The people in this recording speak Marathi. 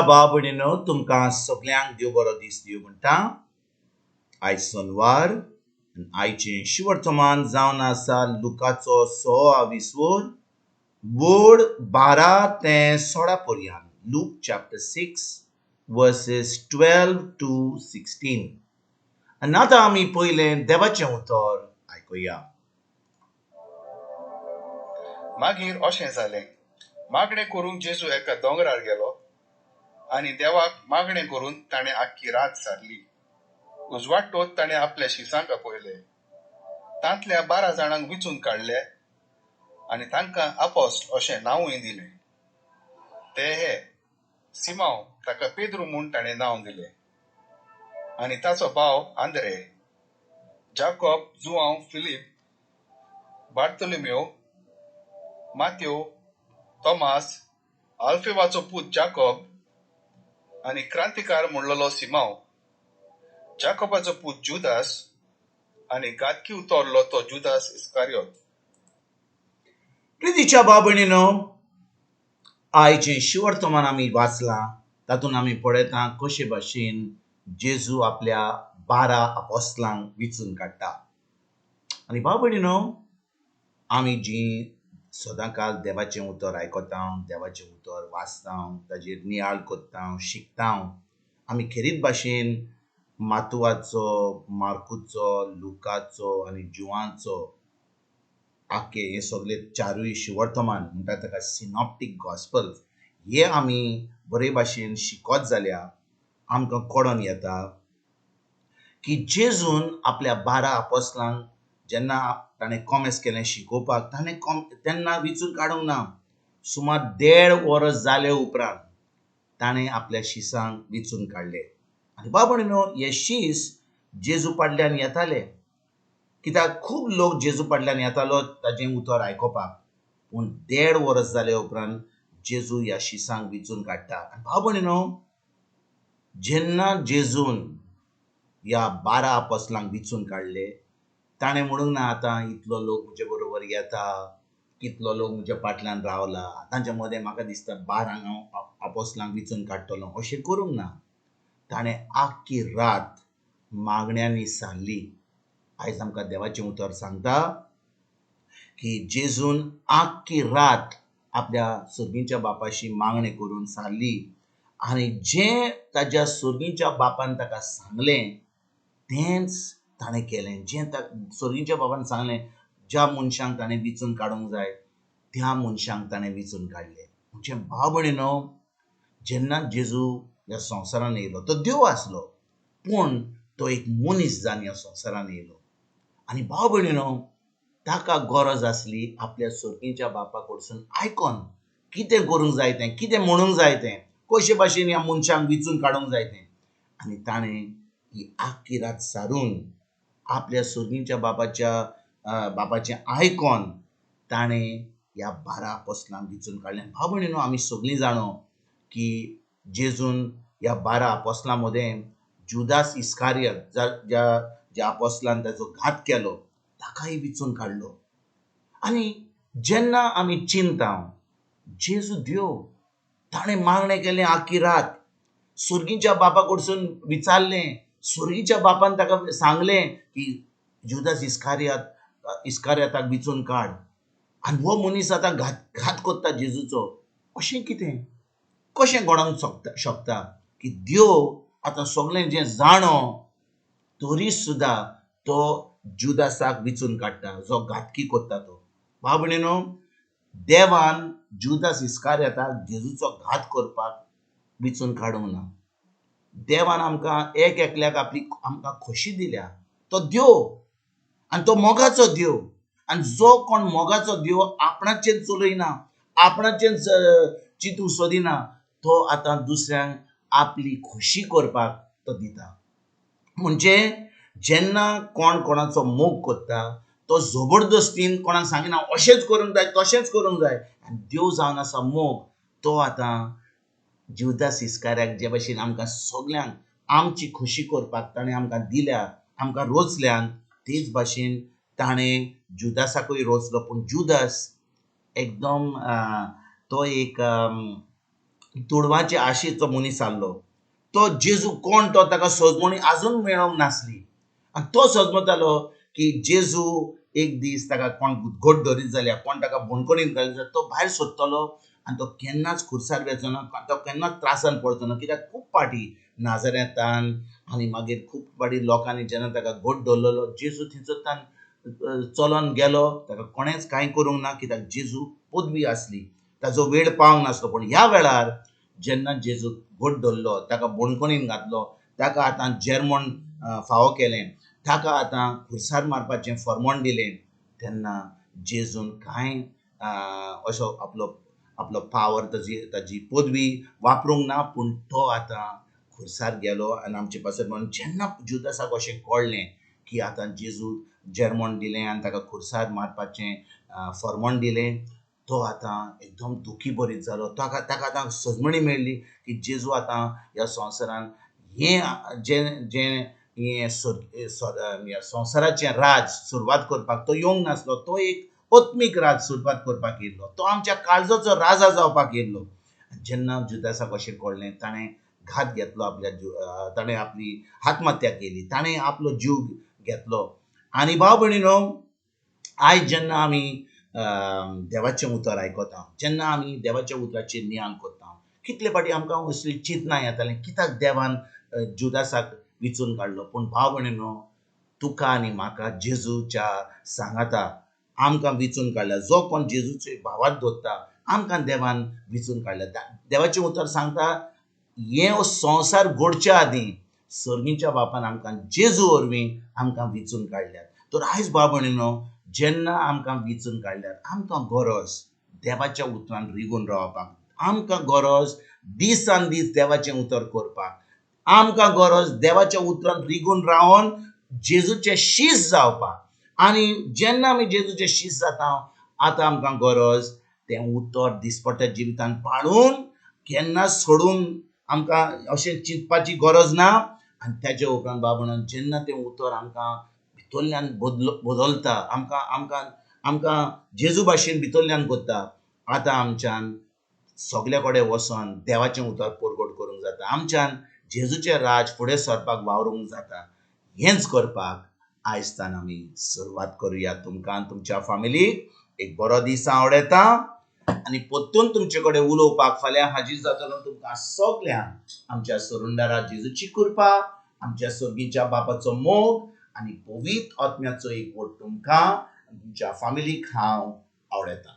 भाव भयणीनो तुमकां सगळ्यांक देव बरो दीस दिवं म्हणटा. आयज सोनवार आयचें शिवर्तमान जावन आसा लुकाचो 6 वोड 12 ते 16 पर्यंत. Look chapter 6 verses 12 to 16. आनी आतां आमी पयलें देवाचें उतर आयकुया. मागीर अशें जालें, मागणें करूंक जेजू एका दोंगरार गेलो आनी देवाक मागणें करून ताणें आख्खी रात सारली. उजवाडटोच ताणें आपल्या शिसांक आपयले. तांतल्या 12 जाणांक विचून काडले आनी तांकां आपोस्त अशें नांवूय दिलें. ते हे सिमांव, ताका पेद्रू म्हूण ताणें नांव दिलें, आनी ताचो भाव आंद्रे, जाकोब जुआंव फिलीप, बार्तोलोमेव, माथ्यो, तोमास, आल्फेवाचो पूत जाकोब आनी क्रांतिकार म्हणलोलो सिमांव, जाकोबाचो पूत जुदास आनी गादकी उतोरलो तो जुदास इस्कारियोत. प्रितीच्या भाव भयणीनो, आयचें शिवर्तमान आमी वाचलां. तातूंत आमी पळयता कशे भाशेन जेजू आपल्या 12 आपोस्तलांक विचून काडटा. आनी भाव भयणीनो, आमी जी सदांकाळ देवाचें उतर आयकता, देवाचें उतर वाचता, ताजेर नियाळ कोत्ता, शिकता, आमी खेरीत भाशेन मातुवाचो, मार्कूचो, लुकाचो आनी जुवांचो आख्खे हे सगळे चारूय शिवर्तमान म्हणटा ताका सिनॉप्टीक गॉस्पल हे आमी बरे भाशेन शिकत जाल्यार आमकां कळोन येता की जेजून आपल्या 12 आपोस्तलांक जेन्ना ताणें कॉमेस केलें शिकोवपाक, तेन्ना विचून काडूंक ना. सुमार 1.5 वर्स जाले उपरांत ताणें आपल्या शिसांक विचून काडले. आनी बाब भयणीनो, हे शीस जेजू पाडल्यान येताले, कित्याक खूब लोक जेजू पाडल्यान येतालो ताजें उतर आयकोपाक. पूण 1.5 वर्स जाले उपरांत जेजू ह्या शिसांक विचून काडटा. आनी भाव भयणीनो, जेन्ना जेजून ह्या 12 आपोस्तलांक विचून काडले, ताणें म्हणूंक ना आतां इतलो लोक म्हजे बरोबर येता, कितलो लोक म्हज्या फाटल्यान रावला, तांचे मदें म्हाका दिसता 12 हांव आपोस्तलांक विचून काडटलों, अशें करूंक ना. ताणें आख्खी रात मागण्यांनी सारली. आयज आमकां देवाचें उतर सांगता की जेजून आख्खी रात आपल्या सर्गीच्या बापाशी मागणें करून सारली आनी जें ताज्या सर्गीच्या बापान ताका सांगलें तेंच ताणें केलें. जें सर्गीच्या बापान सांगलें, ज्या मनशांक ताणें विचून काडूंक जाय त्या मनशांक ताणें विचून काडलें. म्हणजे भाव भयणीनो, जेन्ना जेजू ह्या संवसारान येयलो तो देव आसलो, पूण तो एक मनीस जावन ह्या संवसारान येयलो. आनी भाव भयणीनो, ताका गरज आसली आपल्या सर्गीच्या बापा कडसून आयकोन कितें करूंक जाय तें, कितें म्हणूंक जाय तें, कशे भाशेन ह्या मनशांक विचून काडूंक जाय तें. आनी ताणें ही आख्खी रात सारून आपल्या सर्गीच्या बापाचें आयकोन ताणें ह्या 12 आपोस्तलांक विचून काडलें. भाव भयणीनो, आमी सगळीं जाणो की जेजून ह्या 12 आपोस्तलां मदें जुदास इस्कारियोत ज्या आपोस्तलान ताचो घात केलो ताकाय विचून काडलो. आनी जेन्ना आमी चिंता, जेजू देव, ताणें मागणें केलें आख्खी रात, सर्गीच्या बापा कडसून विचारलें, सर्गीच्या बापान ताका सांगलें की जुदास इस्कारियोताक विचून काड, आनी हो मनीस आतां घात कोत्ता जेजूचो. अशें कितें कशें घडोंक शकता की देव आतां सगळें जें जाणो तरी सुद्दां तो जुदासाक विचून काडटा, जो घातकी कोत्ता तो. भाव भयणीनो, देवान जुदास इस्कारियोताक जेजूचो घात करपाक विचून काडूंक ना. देवान आमकां एकल्याक आमकां खोशी दिल्या. तो देव आनी तो मोगाचो देव. आनी जो कोण मोगाचो देव आपणाचेर चलयना, आपणाचेर चिंतूंक सोदिना, तो आतां दुसऱ्यांक आपली खोशी करपाक तो दिता. म्हणजे जेन्ना कोण कोणाचो मोग कोत्ता, तो जबरदस्तीन कोणाक सांगिना अशेंच करूंक जाय, तशेंच करूंक जाय. आनी देव जावन आसा मोग, तो आतां जुदास इस्कारियोताक जे भाशेन आमकां सगळ्यांक आमची खोशी करपाक ताणें आमकां दिल्या, आमकां रोचल्यान, तेच भाशेन ताणें जुदासाकूय रोचलो. पूण जुदास एकदम तो एक तुडवाचे आशेचो मनीस आसलो. तो जेजू कोण तो ताका सोजमणी आजून मेळोंक नासली. आनी तो सोजमतालो की जेजू एक दीस ताका कोण घोट धरीत जाल्यार कोण ताका भोणकोणीन घालीत जाल्यार तो भायर सोदतलो आनी तो केन्नाच खुर्सार वेचना, तो केन्नाच त्रासान पडचो ना. कित्याक खूब फाटी नाजरेंतान आनी मागीर खूब फाटी लोकांनी जेन्ना ताका घोट धरलेलो जेजू थंयसरतान चलोन गेलो, ताका कोणेंच कांय करूंक ना कित्याक जेजू पदवी आसली, ताजो वेळ पावंक नासलो. पूण ह्या वेळार जेन्ना जेजू घोट धरलो, ताका बोणकोणीन घातलो, ताका आतां जेरमोण फावो केलें, ताका आतां खुर्सार मारपाचें फर्मोण दिलें, तेन्ना जेजून कांय असो आपलो पावर ताजी पदवी वापरूंक ना. पूण तो आतां खुर्सार गेलो आनी आमचे पासत म्हणून जेन्ना जुदासाक अशें कळ्ळें की आतां जेजू जेरमोण दिलें आनी ताका खुर्सार मारपाचें फर्मोण दिलें, तो आतां एकदम दुखी भरीत जालो. ताका आतां सजमणी मेळ्ळी की जेजू आतां ह्या संवसारान हें जें हें संवसाराचें राज सुरवात करपाक तो येवंक नासलो. तो एक ओत्मीक राज सुरवात करपाक येयल्लो. तो आमच्या काळजाचो राजा जावपाक येयल्लो. जेन्ना जुदासाक अशें कळ्ळें, ताणें घात घेतलो ताणें आपली आत्महत्या केली, ताणें आपलो जीव घेतलो. आनी भाव भयणीनो, आयज जेन्ना आमी देवाचें उतर आयकता, जेन्ना आमी देवाच्या उतराचेर ध्यान करता, कितले फाटी आमकां असलीं चिंतनां येतालीं कित्याक देवान जुदासाक विचून काडलो. पूण भाव भयणीनो, तुका आनी म्हाका जेजूच्या सांगाता आमकां विचून काडल्या. जो कोण जेजूचे भावात धरता आमकां देवान विचून काडल्या. देवाचें उतर सांगता, हे संवसार घडच्या आदीं सर्गीच्या बापान आमकां जेजू वरवीं आमकां विचून काडल्यात. तर आयज भाव भयणीनो, जेन्ना आमकां विचून काडल्यात, आमकां गरज देवाच्या उतरान रिगून रावपाक, आमकां गरज दिसान दीस देवाचें उतर करपाक, आमकां गरज देवाच्या उतरान रिगून रावन जेजूचे शीश जावपाक. आनी जेन्ना आमी जेजूचे शीश जाता, आतां आमकां गरज तें उतर दिसपट्या जिवितान पाळून केन्नाच सोडून आमकां अशें चिंतपाची गरज ना. आनी तेज्या उपरांत बाब म्हणून जेन्ना तें उतर आमकां भितरल्यान बदलता, आमकां जेजू भाशेन भितरल्यान करता, आतां आमच्यान सगळे कडेन वचोन देवाचें उतर परगट करूंक जाता. आमच्यान जेजूचें राज फुडें सरपाक वावरूंक जाता. हेंच करपाक आयजतान आमी सुरवात करुया. तुमकां आनी तुमच्या फॅमिलीक एक बरो दीस हांव आवडयता आनी परतून तुमचे कडेन उलोवपाक फाल्यां हाजीर जातलो. तुमकां सगल्यांक आमच्या सुरुंडारा जेजूची कृपा, आमच्या सर्गीच्या बापाचो मोग आनी पवित्र आत्म्याचो एकवट तुमकां तुमच्या फॅमिलीक हांव आवडयता.